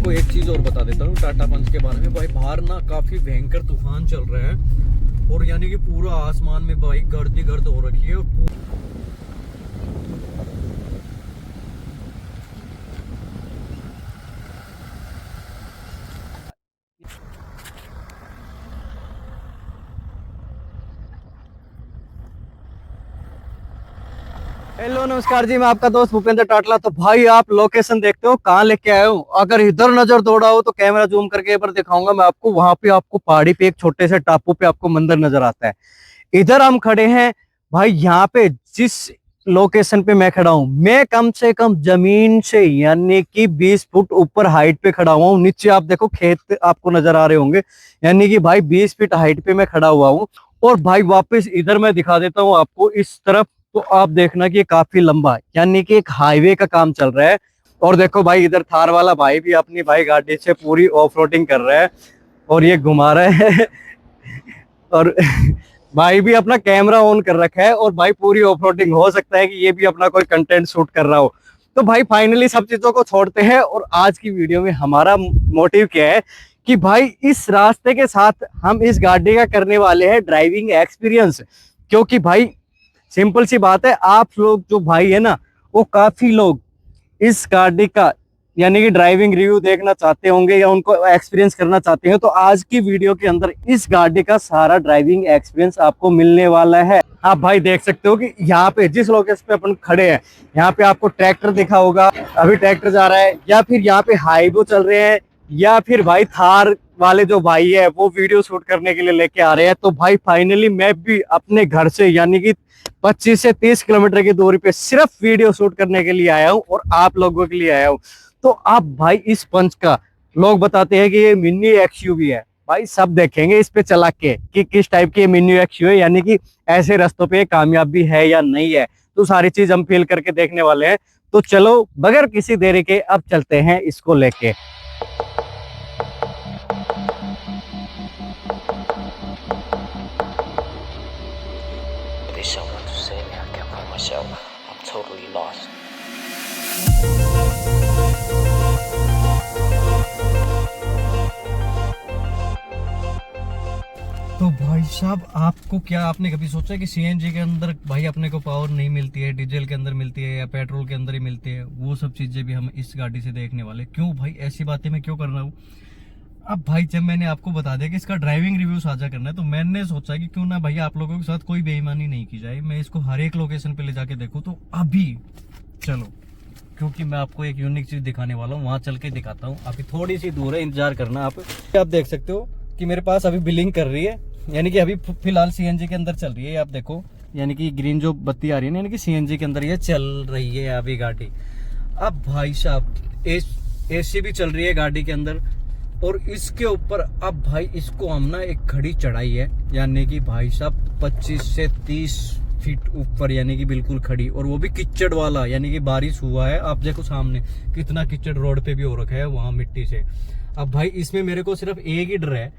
आपको एक चीज़ और बता देता हूँ टाटा पंच के बारे में। भाई बाहर ना काफ़ी भयंकर तूफान चल रहा है और यानी कि पूरा आसमान में भाई गर्द ही गर्द हो रखी है। हेलो नमस्कार जी, मैं आपका दोस्त भूपेंद्र टाटला। तो भाई आप लोकेशन देखते हो कहाँ लेके आया हूँ। अगर इधर नजर दौड़ाओ तो कैमरा जूम करके एक बार दिखाऊंगा मैं आपको। वहां पे आपको पहाड़ी पे एक छोटे से टापू पे आपको मंदिर नजर आता है। इधर हम खड़े हैं भाई। यहाँ पे जिस लोकेशन पे मैं खड़ा हूँ, मैं कम से कम जमीन से यानी कि 20 फुट ऊपर हाइट पे खड़ा हुआ हूँ। नीचे आप देखो खेत आपको नजर आ रहे होंगे, यानी कि भाई 20 फीट हाइट पे मैं खड़ा हुआ हूँ। और भाई वापस इधर मैं दिखा देता हूँ आपको इस तरफ। तो आप देखना कि ये काफी लंबा है, यानी कि एक हाईवे का काम चल रहा है। और देखो भाई इधर थार वाला भाई भी अपनी भाई गाड़ी से पूरी ऑफ रोडिंग कर रहा है और ये घुमा रहा है और भाई भी अपना कैमरा ऑन कर रखा है और भाई पूरी ऑफ रोडिंग। हो सकता है कि ये भी अपना कोई कंटेंट शूट कर रहा हो। तो भाई फाइनली सब चीजों को छोड़ते हैं और आज की वीडियो में हमारा मोटिव क्या है कि भाई इस रास्ते के साथ हम इस गाड़ी का करने वाले हैं ड्राइविंग एक्सपीरियंस। क्योंकि भाई सिंपल सी बात है, आप लोग जो भाई है ना, वो काफी लोग इस गाड़ी का यानी कि ड्राइविंग रिव्यू देखना चाहते होंगे या उनको एक्सपीरियंस करना चाहते हैं। तो आज की वीडियो के अंदर इस गाड़ी का सारा ड्राइविंग एक्सपीरियंस आपको मिलने वाला है। आप भाई देख सकते हो कि यहाँ पे जिस लोकेशन पे अपन खड़े हैं, यहाँ पे आपको ट्रैक्टर दिखा होगा। अभी ट्रैक्टर जा रहा है, या फिर यहाँ पे हाईवे चल रहे हैं, या फिर भाई थार वाले जो भाई है वो वीडियो शूट करने के लिए लेके आ रहे हैं। तो भाई फाइनली मैं भी अपने घर से यानी कि 25 से 30 किलोमीटर की दूरी पे सिर्फ वीडियो शूट करने के लिए आया हूँ और आप लोगों के लिए आया हूँ। तो आप भाई इस पंच का लोग बताते हैं कि ये मिनी एक्सयूवी है। भाई सब देखेंगे इस पे चला के कि किस टाइप की ये मिनी एक्सयूवी है, यानी कि ऐसे रास्तों पे कामयाब भी है या नहीं है। तो सारी चीज हम फील करके देखने वाले हैं। तो चलो बगैर किसी देरी के अब चलते हैं इसको लेके। Someone to save me, I can't find myself. I'm totally lost. तो भाई साहब आपको क्या, आपने कभी सोचा कि सीएनजी के अंदर भाई अपने को पावर नहीं मिलती है, डीजल के अंदर मिलती है या पेट्रोल के अंदर ही मिलती है? वो सब चीजें भी हम इस गाड़ी से देखने वाले। क्यों भाई ऐसी बातें मैं क्यों कर रहा हूँ? अब भाई जब मैंने आपको बता दिया कि इसका ड्राइविंग रिव्यू साझा करना है, तो मैंने सोचा कि क्यों ना भाई आप लोगों के साथ कोई बेईमानी नहीं की जाए, मैं इसको हर एक लोकेशन पे ले जाके देखूं। तो अभी चलो, क्योंकि मैं आपको एक यूनिक चीज दिखाने वाला हूँ, वहां चल के दिखाता हूँ। अभी थोड़ी सी दूर है, इंतजार करना। आप देख सकते हो कि मेरे पास अभी बिलिंग कर रही है, यानी कि अभी फिलहाल सीएनजी के अंदर चल रही है। आप देखो, यानी कि ग्रीन जो बत्ती आ रही है ना, यानी कि सीएनजी के अंदर ये चल रही है अभी गाड़ी। अब भाई साहब एसी भी चल रही है गाड़ी के अंदर। और इसके ऊपर अब भाई इसको हम ना एक खड़ी चढ़ाई है, यानी कि भाई साहब 25 से 30 फीट ऊपर, यानी कि बिल्कुल खड़ी। और वो भी कीचड़ वाला, यानी कि बारिश हुआ है। आप देखो सामने कितना कीचड़ रोड पे भी हो रखा है वहां मिट्टी से। अब भाई इसमें मेरे को सिर्फ एक ही डर है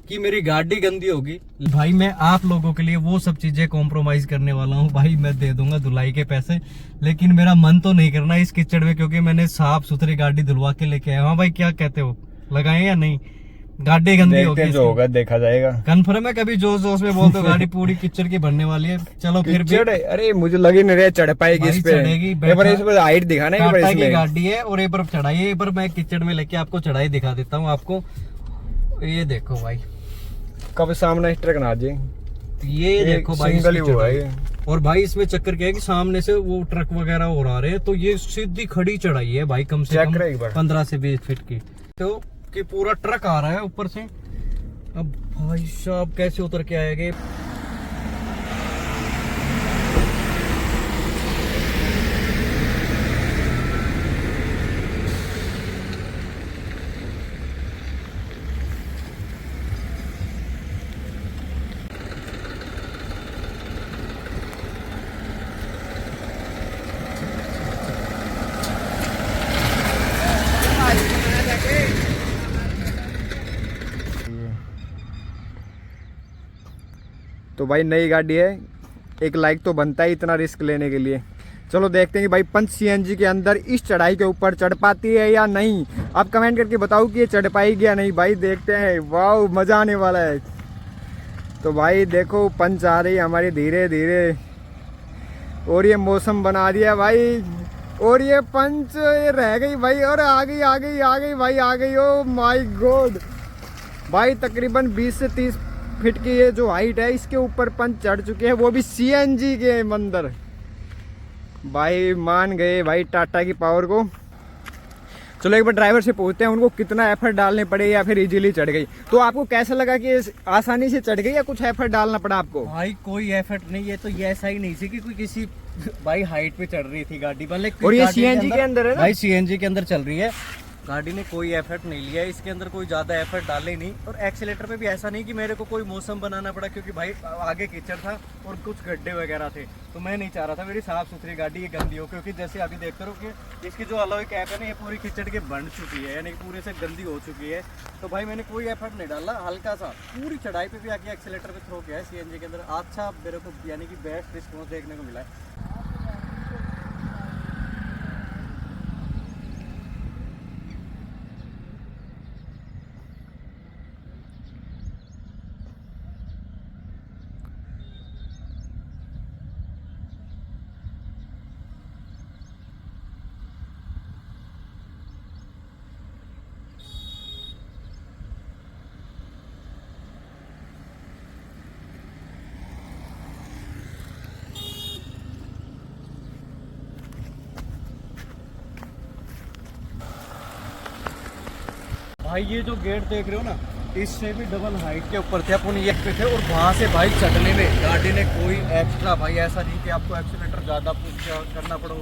कि मेरी गाड़ी गंदी होगी। भाई मैं आप लोगों के लिए वो सब चीजें कॉम्प्रोमाइज करने वाला हूँ। भाई मैं दे दूंगा धुलाई के पैसे, लेकिन मेरा मन तो नहीं करना इस कीचड़ में, क्योंकि मैंने साफ सुथरी गाड़ी धुलवा के लेके आया। हाँ भाई क्या कहते हो, लगाए या नहीं? गाड़ी गंदी होगी, जो होगा देखा जाएगा। कन्फर्म है? कभी जोश जोश में बोल दो गाड़ी पूरी कीचड़ की भरने वाली है। चलो फिर भी अरे मुझे लगी नहीं रहा चढ़ पाएगी इस पे। चढ़ेगी, इस पे हाइट दिखाना है। टाटा की गाड़ी है और एक बार चढ़ाई, एक बार मैं कीचड़ में लेके आपको चढ़ाई दिखा देता हूँ आपको। ये देखो भाई, कब सामने ट्रक ना जी, ये देखो भाई सिंगल ही हुआ है। और भाई इसमें चक्कर क्या है कि सामने से वो ट्रक वगैरह और आ रहे हैं, तो ये सीधी खड़ी चढ़ाई है भाई, कम से कम 15 से 20 फीट की। तो कि पूरा ट्रक आ रहा है ऊपर से। अब भाई साहब कैसे उतर के आएंगे? तो भाई नई गाड़ी है, एक लाइक तो बनता है इतना रिस्क लेने के लिए। चलो देखते हैं कि भाई पंच सीएनजी के अंदर इस चढ़ाई के ऊपर चढ़ पाती है या नहीं। आप कमेंट करके बताओ कि ये चढ़ पाएगी या नहीं भाई, देखते हैं। वाह मज़ा आने वाला है। तो भाई देखो पंच आ रही है हमारी धीरे धीरे, और ये मौसम बना दिया भाई, और ये पंच ये रह गई भाई, और आ गई आ गई आ गई भाई, आ गई। ओ माय गॉड भाई, तकरीबन 20 से 30 फीट की ये जो हाइट है इसके ऊपर पंच चढ़ चुके हैं, वो भी सीएनजी के अंदर। भाई मान गए भाई टाटा की पावर को। चलो एक बार ड्राइवर से पूछते हैं उनको कितना एफर्ट डालने पड़े या फिर इजीली चढ़ गई। तो आपको कैसा लगा कि आसानी से चढ़ गई या कुछ एफर्ट डालना पड़ा आपको? भाई कोई एफर्ट नहीं है, तो ये ऐसा ही नहीं थी कि कोई किसी भाई हाइट पे चढ़ रही थी गाड़ी, मतलब और ये सीएनजी के अंदर है ना भाई, सीएनजी के अंदर चल रही है गाड़ी ने, कोई एफर्ट नहीं लिया इसके अंदर, कोई ज़्यादा एफर्ट डाले नहीं। और एक्सीलेटर पे भी ऐसा नहीं कि मेरे को कोई मौसम बनाना पड़ा, क्योंकि भाई आगे कीचड़ था और कुछ गड्ढे वगैरह थे, तो मैं नहीं चाह रहा था मेरी साफ़ सुथरी गाड़ी ये गंदी हो, क्योंकि जैसे अभी देखते रहो कि इसकी जो अलॉय कैप है ना ये पूरी कीचड़ के बन चुकी है, यानी कि पूरे से गंदी हो चुकी है। तो भाई मैंने कोई एफर्ट नहीं डाला, हल्का सा पूरी चढ़ाई पे भी आके एक्सीलेटर पे थ्रो किया है सीएनजी के अंदर। अच्छा मेरे को यानी कि बेस्ट रिस्पॉन्स देखने को मिला है। भाई ये जो गेट देख रहे हो ना, इससे भी डबल हाइट के ऊपर थे अपन, ये पे थे, और वहाँ से भाई चढ़ने में गाड़ी ने कोई एक्स्ट्रा भाई ऐसा नहीं कि आपको एक्सीलेटर ज़्यादा पुश करना पड़ो,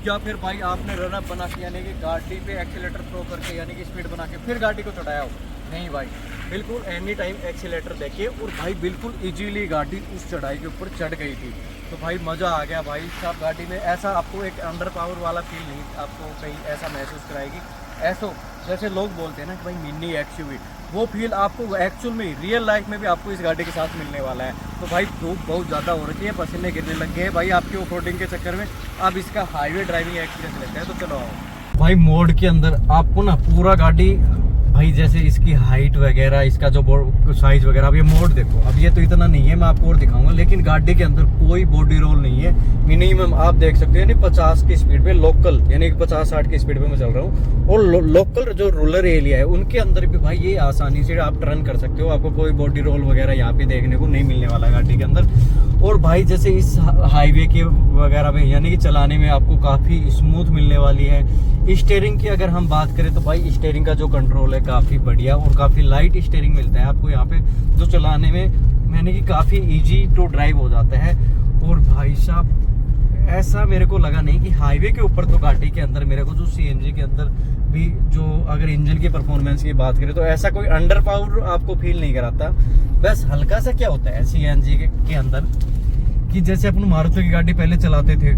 या फिर भाई आपने रनअप बना के यानी कि गाड़ी पे एक्सीलेटर थ्रो करके यानी कि स्पीड बना के फिर गाड़ी को चढ़ाया हो। नहीं भाई, बिल्कुल एनी टाइम एक्सीलेटर देखिए, और भाई बिल्कुल इजीली गाड़ी उस चढ़ाई के ऊपर चढ़ गई थी। तो भाई मज़ा आ गया भाई साहब गाड़ी में। ऐसा आपको एक अंडर पावर वाला फील नहीं आपको कहीं ऐसा महसूस कराएगी। ऐसा जैसे लोग बोलते हैं ना कि भाई मिनी एक्सयूवी, वो फील आपको एक्चुअल में रियल लाइफ में भी आपको इस गाड़ी के साथ मिलने वाला है। तो भाई धूप बहुत ज़्यादा हो रही है, पसीने गिरने लग गए हैं भाई आपके ऑफरोडिंग के चक्कर में। अब इसका हाईवे ड्राइविंग एक्सपीरियंस लेते हैं, तो चलो आओ। भाई मोड के अंदर आपको ना पूरा गाड़ी भाई जैसे इसकी हाइट वगैरह, इसका जो साइज वगैरह, अब ये मोड देखो, अब ये तो इतना नहीं है, मैं आपको और दिखाऊंगा, लेकिन गाड़ी के अंदर कोई बॉडी रोल नहीं है। मिनिमम आप देख सकते हो यानी 50 की स्पीड पे लोकल, यानी कि 50-60 की स्पीड पे मैं चल रहा हूँ। और लोकल जो रूरल एरिया है उनके अंदर भी भाई ये आसानी से आप टर्न कर सकते हो, आपको कोई बॉडी रोल वगैरह यहाँ पे देखने को नहीं मिलने वाला गाड़ी के अंदर। और भाई जैसे इस हाईवे के वगैरह में यानी कि चलाने में आपको काफ़ी स्मूथ मिलने वाली है। स्टीयरिंग की अगर हम बात करें तो भाई स्टीयरिंग का जो कंट्रोल है काफ़ी बढ़िया, और काफ़ी लाइट स्टीयरिंग मिलता है आपको यहाँ पे, जो चलाने में यानी कि काफ़ी इजी टू ड्राइव हो जाता है। और भाई साहब ऐसा मेरे को लगा नहीं कि हाईवे के ऊपर, तो गाड़ी के अंदर मेरे को जो सीएनजी के अंदर भी जो अगर इंजन की परफॉर्मेंस की बात करें तो ऐसा कोई अंडर पावर आपको फील नहीं कराता। बस हल्का सा क्या होता है सीएनजी के अंदर कि जैसे अपन मारुति की गाड़ी पहले चलाते थे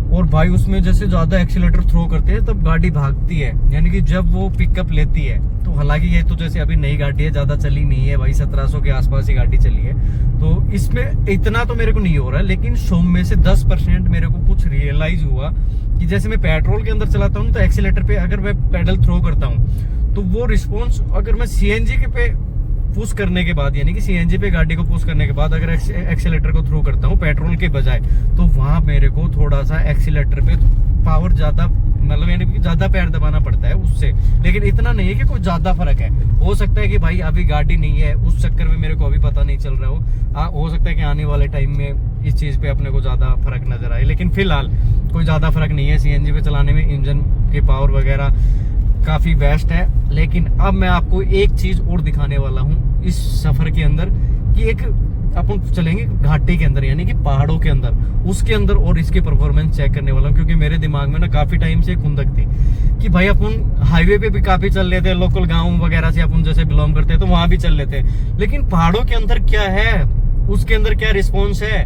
और भाई उसमें जैसे ज़्यादा एक्सीलेटर थ्रो करते हैं तब गाड़ी भागती है, यानी कि जब वो पिकअप लेती है। तो हालांकि ये तो जैसे अभी नई गाड़ी है, ज़्यादा चली नहीं है भाई, 1700 के आसपास ही गाड़ी चली है, तो इसमें इतना तो मेरे को नहीं हो रहा है। लेकिन 100 में से 10% मेरे को कुछ रियलाइज हुआ कि जैसे मैं पेट्रोल के अंदर चलाता हूँ तो एक्सीलेटर पे अगर मैं पेडल थ्रो करता हूँ तो वो रिस्पॉन्स अगर मैं सीएनजी के पे पुश करने के बाद, यानी कि सीएनजी पे गाड़ी को पुश करने के बाद अगर एक्सीलेटर को थ्रो करता हूँ पेट्रोल के बजाय, तो वहाँ मेरे को थोड़ा सा एक्सीलेटर पे पावर ज़्यादा, मतलब यानी कि ज़्यादा पैर दबाना पड़ता है उससे। लेकिन इतना नहीं है कि कोई ज़्यादा फर्क है। हो सकता है कि भाई अभी गाड़ी नहीं है उस चक्कर में मेरे को अभी पता नहीं चल रहा हो सकता है कि आने वाले टाइम में इस चीज़ पे अपने को ज़्यादा फर्क नजर आए, लेकिन फिलहाल कोई ज़्यादा फर्क नहीं है सीएनजी पे चलाने में। इंजन की पावर वगैरह काफ़ी बेस्ट है। लेकिन अब मैं आपको एक चीज़ और दिखाने वाला हूँ इस सफ़र के अंदर, कि एक अपन चलेंगे घाटी के अंदर यानी कि पहाड़ों के अंदर, उसके अंदर और इसकी परफॉर्मेंस चेक करने वाला हूँ। क्योंकि मेरे दिमाग में ना काफ़ी टाइम से खुंदक थी कि भाई अपन हाईवे पे भी काफ़ी चल लेते हैं, लोकल गाँव वगैरह से अपन जैसे बिलोंग करते हैं तो वहाँ भी चल लेते हैं, लेकिन पहाड़ों के अंदर क्या है, उसके अंदर क्या रिस्पॉन्स है,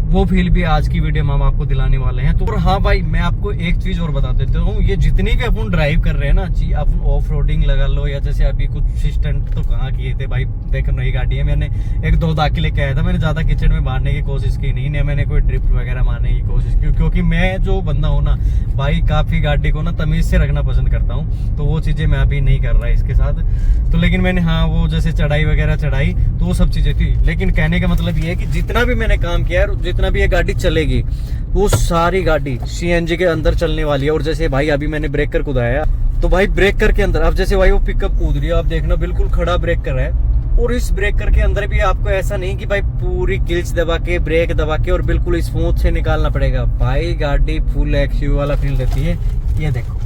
वो फील भी आज की वीडियो में हम आपको दिलाने वाले हैं। तो और हाँ भाई, मैं आपको एक चीज और बता देता हूँ, ये जितनी भी अपन ड्राइव कर रहे हैं ना, अपन ऑफ रोडिंग लगा लो या जैसे अभी कुछ स्टंट तो कहाँ किए थे भाई, देखो नई गाड़ी है, मैंने एक दो दाके लेके आया था, मैंने ज्यादा किचन में मारने की कोशिश की नहीं, मैंने कोई ड्रिफ्ट वगैरह मारने की कोशिश की, क्योंकि मैं जो बंदा हूँ ना भाई, काफी गाड़ी को ना तमीज से रखना पसंद करता हूँ, तो वो चीजें मैं अभी नहीं कर रहा इसके साथ। तो लेकिन मैंने हाँ वो जैसे चढ़ाई वगैरह चढ़ाई तो वो सब चीजें थी, लेकिन कहने का मतलब ये है कि जितना भी मैंने काम किया है, जितना भी ये गाड़ी चलेगी वो सारी गाड़ी सीएनजी के अंदर चलने वाली है। और जैसे भाई अभी मैंने ब्रेकर कूदाया, तो भाई ब्रेकर के अंदर अब जैसे भाई वो पिकअप कूद रही है, आप देखना बिल्कुल खड़ा ब्रेकर है, और इस ब्रेकर के अंदर भी आपको ऐसा नहीं कि भाई पूरी क्लच दबा के ब्रेक दबा के और बिल्कुल स्मूथ से निकालना पड़ेगा, भाई गाड़ी फुल एक्सयू वाला फील देती है। ये देखो,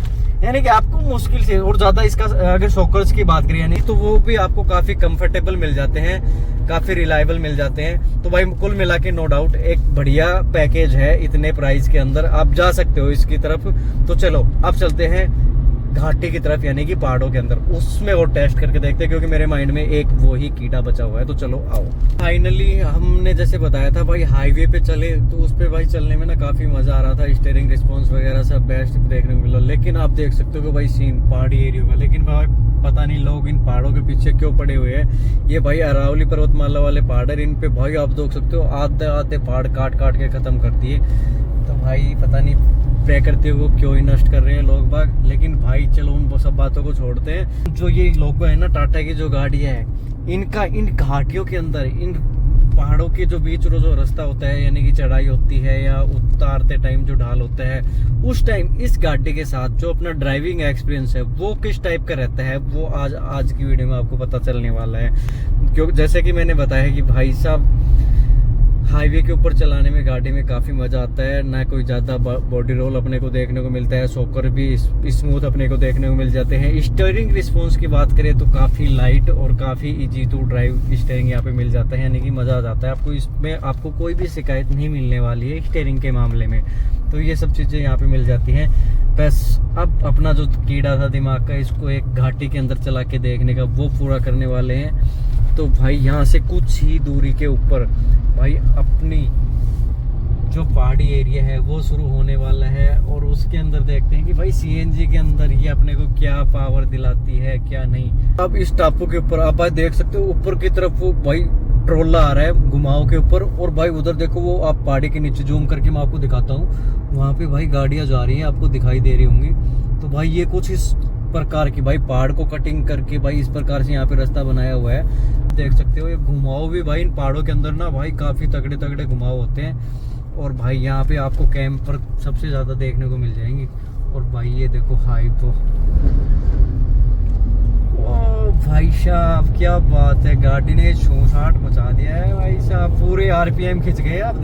यानी कि आपको मुश्किल से, और ज्यादा इसका अगर शॉकर्स की बात करें नहीं तो वो भी आपको काफी कंफर्टेबल मिल जाते हैं, काफी रिलायबल मिल जाते हैं। तो भाई कुल मिला के नो डाउट एक बढ़िया पैकेज है, इतने प्राइस के अंदर आप जा सकते हो इसकी तरफ। तो चलो अब चलते हैं घाटी की तरफ, यानी कि पहाड़ों के अंदर, उसमें और टेस्ट करके देखते हैं, क्योंकि मेरे माइंड में एक वो ही कीड़ा बचा हुआ है। तो चलो आओ। फाइनली हमने जैसे बताया था भाई हाईवे पे चले, तो उस पे भाई चलने में ना काफी मजा आ रहा था, स्टीयरिंग रिस्पॉन्स वगैरह सब बेस्ट देखने को मिला। लेकिन आप देख सकते हो कि भाई सीन पहाड़ी एरिया का, लेकिन भाई पता नहीं लोग इन पहाड़ों के पीछे क्यों पड़े हुए हैं। ये भाई अरावली पर्वतमाला वाले पहाड़ है, इन पे भाई आप देख सकते हो आधे आधे पहाड़ काट काट के खत्म करती है। तो भाई पता नहीं प्रकृति को क्यों ही नष्ट कर रहे हैं लोग बाग। लेकिन भाई चलो उन सब बातों को छोड़ते हैं। जो ये लोगो है ना टाटा की जो गाड़ी है, इनका इन घाटियों के अंदर, इन पहाड़ों के जो बीच जो रास्ता होता है, यानी कि चढ़ाई होती है या उतारते टाइम जो ढाल होता है, उस टाइम इस गाड़ी के साथ जो अपना ड्राइविंग एक्सपीरियंस है वो किस टाइप का रहता है, वो आज की वीडियो में आपको पता चलने वाला है। क्योंकि जैसे कि मैंने बताया कि भाई साहब हाईवे के ऊपर चलाने में गाड़ी में काफ़ी मज़ा आता है, ना कोई ज़्यादा बॉडी रोल अपने को देखने को मिलता है, शॉकर भी स्मूथ अपने को देखने को मिल जाते हैं। स्टीयरिंग रिस्पॉन्स की बात करें तो काफ़ी लाइट और काफ़ी इजी टू ड्राइव स्टीयरिंग यहाँ पे मिल जाता है, यानी कि मज़ा आ जाता है आपको। इसमें आपको कोई भी शिकायत नहीं मिलने वाली है स्टीयरिंग के मामले में। तो ये सब चीज़ें यहाँ पे मिल जाती हैं। बस अब अपना जो कीड़ा था दिमाग का, इसको एक घाटी के अंदर चला के देखने का, वो पूरा करने वाले हैं। तो भाई यहाँ से कुछ ही दूरी के ऊपर भाई अपनी जो पहाड़ी एरिया है वो शुरू होने वाला है, और उसके अंदर देखते हैं कि भाई सीएनजी के अंदर ये अपने को क्या पावर दिलाती है क्या नहीं। अब इस टापू के ऊपर आप भाई देख सकते हो ऊपर की तरफ वो भाई ट्रोला आ रहा है घुमाव के ऊपर, और भाई उधर देखो वो आप पहाड़ी के नीचे जूम करके मैं आपको दिखाता हूँ, वहाँ पे भाई गाड़ियाँ जा रही हैं, आपको दिखाई दे रही होंगी। तो भाई ये कुछ इस प्रकार की भाई पहाड़ को कटिंग करके भाई इस प्रकार से यहाँ पे रास्ता बनाया हुआ है। देख सकते हो ये घुमाव भी भाई इन पहाड़ों के अंदर ना भाई काफी तगड़े तगड़े घुमाव होते हैं, और भाई यहाँ पे आपको कैंपर सबसे ज्यादा देखने को मिल जाएंगे। और भाई ये देखो हाई तो ओ भाई साहब क्या बात है, गाड़ी ने शोशाट मचा दिया है भाई साहब, पूरे आरपीएम खिंच गए यार।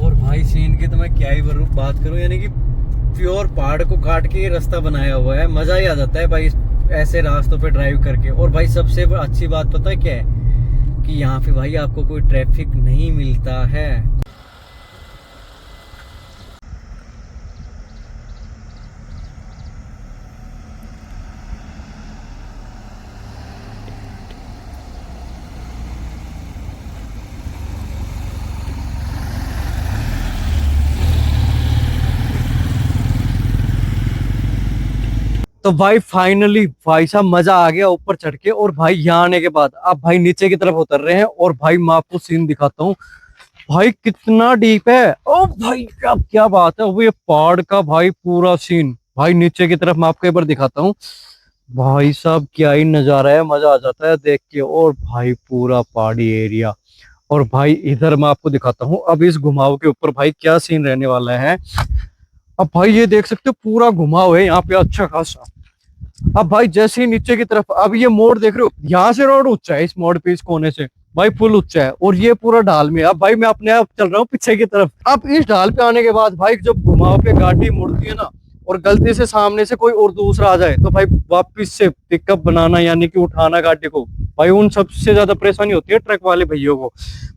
और भाई सीन की तो मैं क्या ही बात करूं, यानी कि प्योर पहाड़ को काट के रास्ता बनाया हुआ है, मजा ही आ जाता है भाई ऐसे रास्तों पे ड्राइव करके। और भाई सबसे अच्छी बात पता है क्या है, कि यहाँ पे भाई आपको कोई ट्रैफिक नहीं मिलता है। तो भाई फाइनली भाई साहब मजा आ गया ऊपर चढ़ के। और भाई यहाँ आने के बाद अब भाई नीचे की तरफ उतर रहे हैं, और भाई मैं आपको सीन दिखाता हूँ भाई कितना डीप है। ओ भाई क्या बात है, वो ये पहाड़ का भाई पूरा सीन भाई नीचे की तरफ मैं आपको एक बार दिखाता हूँ। भाई साहब क्या ही नजारा है, मजा आ जाता है देख के। और भाई पूरा पहाड़ी एरिया, और भाई इधर मैं आपको दिखाता हूँ अब इस घुमाव के ऊपर भाई क्या सीन रहने वाला है। अब भाई ये देख सकते हो पूरा घुमाव है यहाँ पे अच्छा खासा। अब भाई जैसे ही नीचे की तरफ, अब ये मोड़ देख रहे हो, यहाँ से रोड ऊंचा है, इस मोड़ पे इस कोने से भाई फुल ऊंचा है, और ये पूरा ढाल में। अब भाई मैं अपने आप चल रहा हूँ पीछे की तरफ। अब इस ढाल पे आने के बाद भाई जब घुमाव पे गाड़ी मुड़ती है ना, और गलती से सामने से कोई और दूसरा आ जाए, तो भाई वापिस से पिकअप बनाना यानी कि उठाना गाड़ी को, भाई उन सबसे ज्यादा परेशानी होती है ट्रक वाले भैयों को।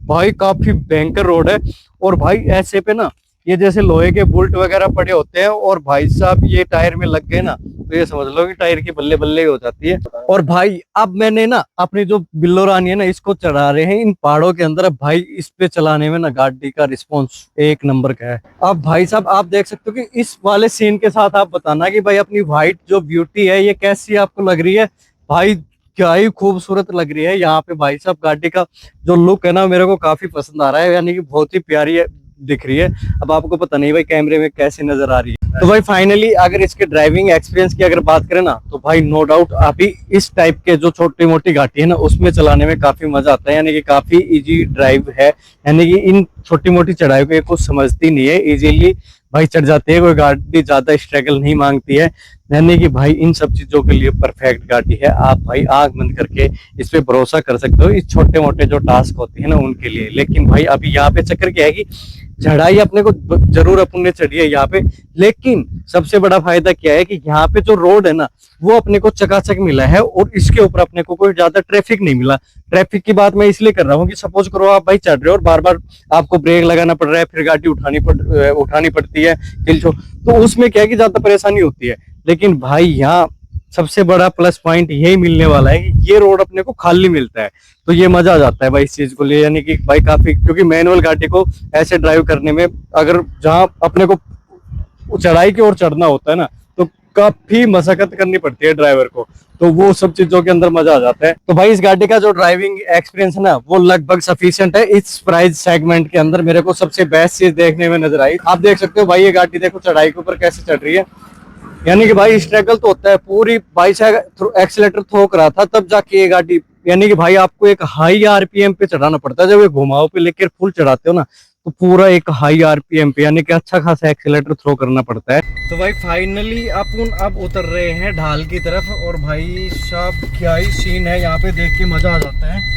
भाई काफी भयंकर रोड है, और भाई ऐसे पे ना ये जैसे लोहे के बुल्ट वगैरह पड़े होते हैं, और भाई साहब ये टायर में लग गए ना तो ये समझ लो कि टायर की बल्ले बल्ले हो जाती है। और भाई अब मैंने ना अपनी जो बिल्लो रानी है ना, इसको चढ़ा रहे हैं इन पहाड़ों के अंदर। अब भाई इस पे चलाने में ना गाड़ी का रिस्पॉन्स एक नंबर का है। अब भाई साहब आप देख सकते हो कि इस वाले सीन के साथ आप बताना कि भाई अपनी व्हाइट जो ब्यूटी है ये कैसी आपको लग रही है। भाई क्या ही खूबसूरत लग रही है यहाँ पे भाई साहब। गाड़ी का जो लुक है ना मेरे को काफी पसंद आ रहा है, यानी कि बहुत ही प्यारी है, दिख रही है। अब आपको पता नहीं भाई कैमरे में कैसी नजर आ रही है। तो भाई फाइनली अगर इसके ड्राइविंग एक्सपीरियंस की अगर बात करें ना, तो भाई नो डाउट अभी इस टाइप के जो छोटी मोटी घाटी है ना उसमें चलाने में काफी मजा आता है, यानी कि काफी इजी ड्राइव है। यानी कि इन छोटी मोटी चढ़ाई को ये कुछ समझती नहीं है, इजीली भाई चढ़ जाती है। कोई गाड़ी ज्यादा स्ट्रगल नहीं मांगती है, यानी कि भाई इन सब चीजों के लिए परफेक्ट गाड़ी है। आप भाई आंख बंद करके इस पे भरोसा कर सकते हो इस छोटे मोटे जो टास्क होते हैं ना उनके लिए। लेकिन भाई अभी यहाँ पे चक्कर क्या है कि चढ़ाई अपने को जरूर अपन ने चढ़ी है यहाँ पे, लेकिन सबसे बड़ा फायदा क्या है कि यहाँ पे जो रोड है ना वो अपने को चकाचक मिला है और इसके ऊपर अपने को कोई ज्यादा ट्रैफिक नहीं मिला। ट्रैफिक की बात मैं इसलिए कर रहा हूँ कि सपोज करो आप भाई चढ़ रहे हो और बार बार आपको ब्रेक लगाना पड़ रहा है, फिर गाड़ी उठानी पड़ती है किलचो, तो उसमें क्या है कि ज्यादा परेशानी होती है। लेकिन भाई यहाँ सबसे बड़ा प्लस पॉइंट यही मिलने वाला है कि ये रोड अपने को खाली मिलता है, तो ये मजा आ जाता है भाई इस चीज को लिए। यानी कि भाई काफी, क्योंकि मैनुअल गाड़ी को ऐसे ड्राइव करने में अगर जहाँ अपने को चढ़ाई की ओर चढ़ना होता है ना तो काफी मशक्कत करनी पड़ती है ड्राइवर को, तो वो सब चीजों के अंदर मजा आ जाता है। तो भाई इस गाड़ी का जो ड्राइविंग एक्सपीरियंस है ना वो लगभग सफिशिएंट है। इस प्राइस सेगमेंट के अंदर मेरे को सबसे बेस्ट चीज देखने में नजर आई। आप देख सकते हो भाई ये गाड़ी देखो चढ़ाई के ऊपर कैसे चढ़ रही है, यानी कि भाई स्ट्रगल तो होता है पूरी। भाई साहब एक्सीलेटर ठोक रहा था तब जाके ये गाड़ी, यानी कि भाई आपको एक हाई आरपीएम पे चढ़ाना पड़ता है। जब ये घुमाव पे लेकर फुल चढ़ाते हो ना तो पूरा एक हाई आरपीएम पे, यानी कि अच्छा खासा एक्सीलेटर थ्रो करना पड़ता है। तो भाई फाइनली अपन अब उतर रहे हैं ढाल की तरफ, और भाई साहब क्या ही सीन है यहाँ पे, देख के मजा आ जाता है।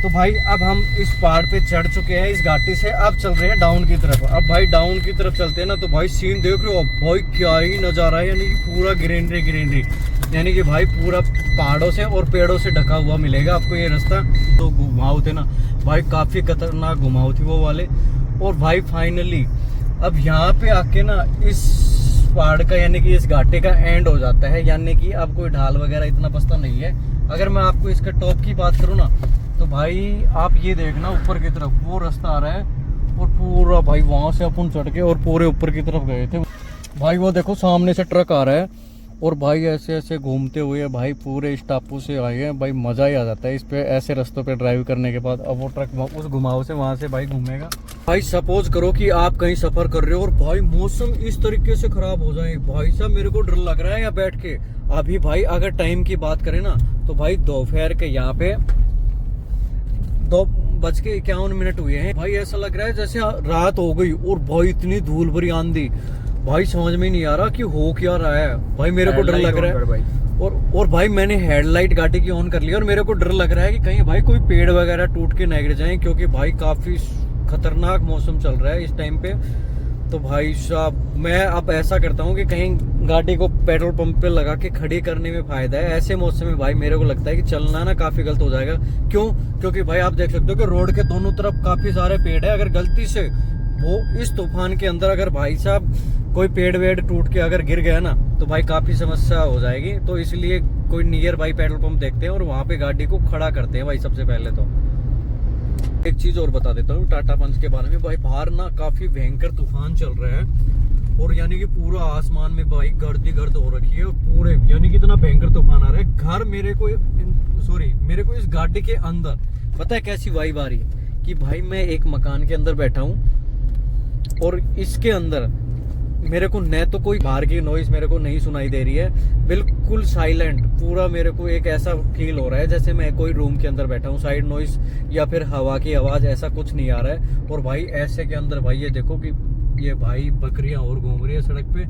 तो भाई अब हम इस पहाड़ पे चढ़ चुके हैं इस घाटी से, अब चल रहे हैं डाउन की तरफ। अब भाई डाउन की तरफ चलते हैं ना तो भाई सीन देख रहे हो भाई क्या ही नजारा है, यानी कि पूरा ग्रीनरी, यानी कि भाई पूरा पहाड़ों से और पेड़ों से ढका हुआ मिलेगा आपको ये रास्ता। तो घुमाव थे ना भाई, काफी खतरनाक घुमाव थी वो वाले। और भाई फाइनली अब यहाँ पे आके ना इस पहाड़ का, यानी कि इस घाटे का एंड हो जाता है, यानी कि अब कोई ढाल वगैरह इतना बसता नहीं है। अगर मैं आपको इसका टॉप की बात करूँ ना तो भाई आप ये देखना ऊपर की तरफ वो रास्ता आ रहा है, और पूरा भाई वहां से अपन चढ़ के और पूरे ऊपर की तरफ गए थे। भाई वो देखो सामने से ट्रक आ रहा है, और भाई ऐसे ऐसे घूमते हुए भाई पूरे इस टापू से आए हैं। भाई मजा ही आ जाता है इस पे, ऐसे रास्तों पे ड्राइव करने के बाद। अब वो ट्रक उस घुमाव से वहां से भाई घूमेगा। भाई सपोज करो कि आप कहीं सफर कर रहे हो और भाई मौसम इस तरीके से खराब हो जाए, भाई साहब मेरे को डर लग रहा है यहाँ बैठ के। अभी भाई अगर टाइम की बात करें ना तो भाई दोपहर के यहाँ पे 2:51 हुए हैं। भाई ऐसा लग रहा है जैसे रात हो गई, और भाई इतनी धूल भरी आंधी, भाई समझ में नहीं आ रहा कि हो क्या रहा है। भाई मेरे को डर लग रहा है, और भाई मैंने हेडलाइट गाड़ी की ऑन कर लिया, और मेरे को डर लग रहा है कि कहीं भाई कोई पेड़ वगैरह टूट के न गिर जाए, क्योंकि भाई काफी खतरनाक मौसम चल रहा है इस टाइम पे। तो भाई साहब मैं अब ऐसा करता हूँ कि कहीं गाड़ी को पेट्रोल पंप पे लगा के खड़ी करने में फायदा है। ऐसे मौसम में भाई मेरे को लगता है कि चलना ना काफी गलत हो जाएगा। क्यों? क्योंकि भाई आप देख सकते हो कि रोड के दोनों तरफ काफी सारे पेड़ है। अगर गलती से वो इस तूफान के अंदर अगर भाई साहब कोई पेड़ वेड़ टूट के अगर गिर गया ना तो भाई काफी समस्या हो जाएगी। तो इसलिए कोई नियर भाई पेट्रोल पंप देखते हैं और वहां पे गाड़ी को खड़ा करते हैं भाई सबसे पहले। तो एक चीज और बता देता हूँ टाटा पंच के बारे में। भाई बाहर ना काफी भयंकर तूफान चल रहा है, और यानी कि पूरा आसमान में भाई गर्द ही गर्द हो रखी है पूरे, यानी कि इतना भयंकर तूफान आ रहा है। घर मेरे को इस गाड़ी के अंदर पता है कैसी वाइब आ रही है कि भाई मैं एक मकान के अंदर बैठा हूँ और इसके अंदर मेरे को न तो कोई बाहर की नॉइज मेरे को नहीं सुनाई दे रही है, बिल्कुल साइलेंट पूरा। मेरे को एक ऐसा फील हो रहा है जैसे मैं कोई रूम के अंदर बैठा हूँ, साइड नॉइज या फिर हवा की आवाज ऐसा कुछ नहीं आ रहा है। और भाई ऐसे के अंदर भाई ये देखो कि ये भाई बकरियां और घूम रही है सड़क पे।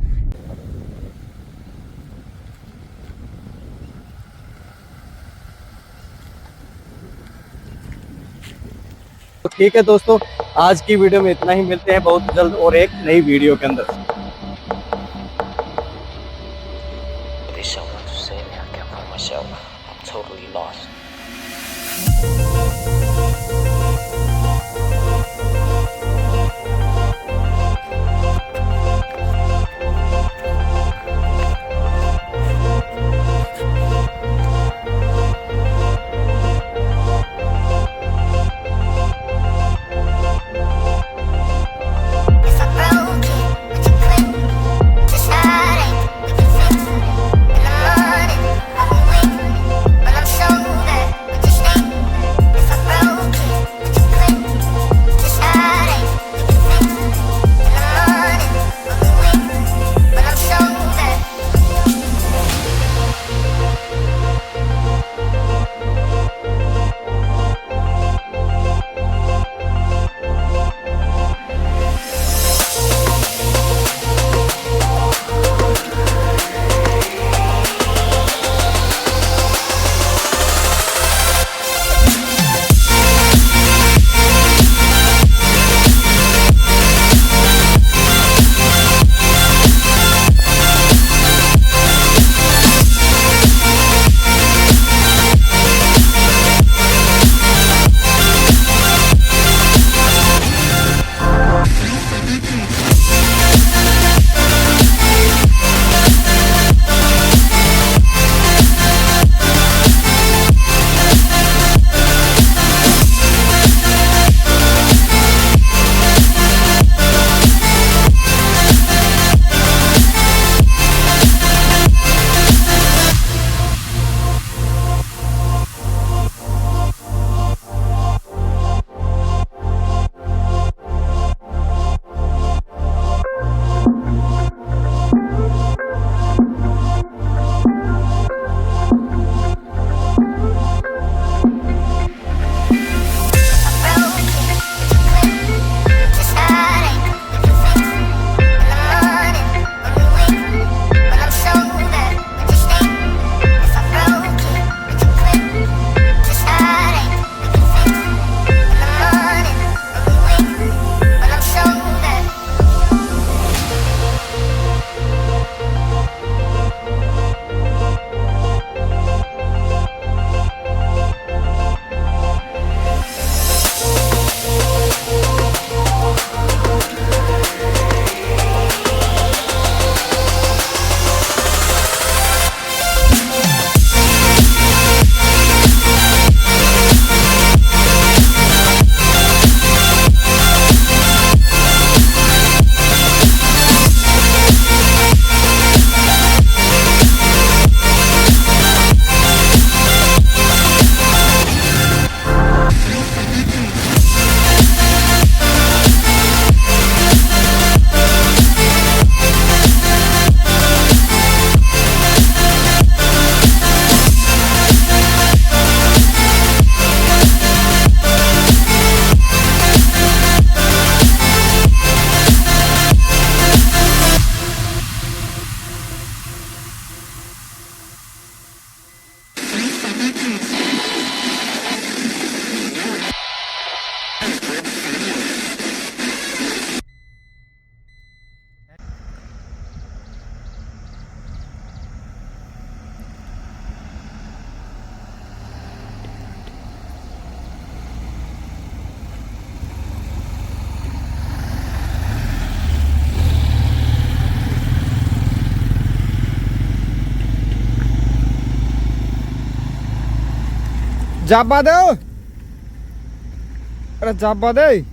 तो ठीक है दोस्तों, आज की वीडियो में इतना ही। मिलते हैं बहुत जल्द और एक नई वीडियो के अंदर। Please someone to save me. I can't find myself. I'm totally lost. जापा दो, अरे जापा दे।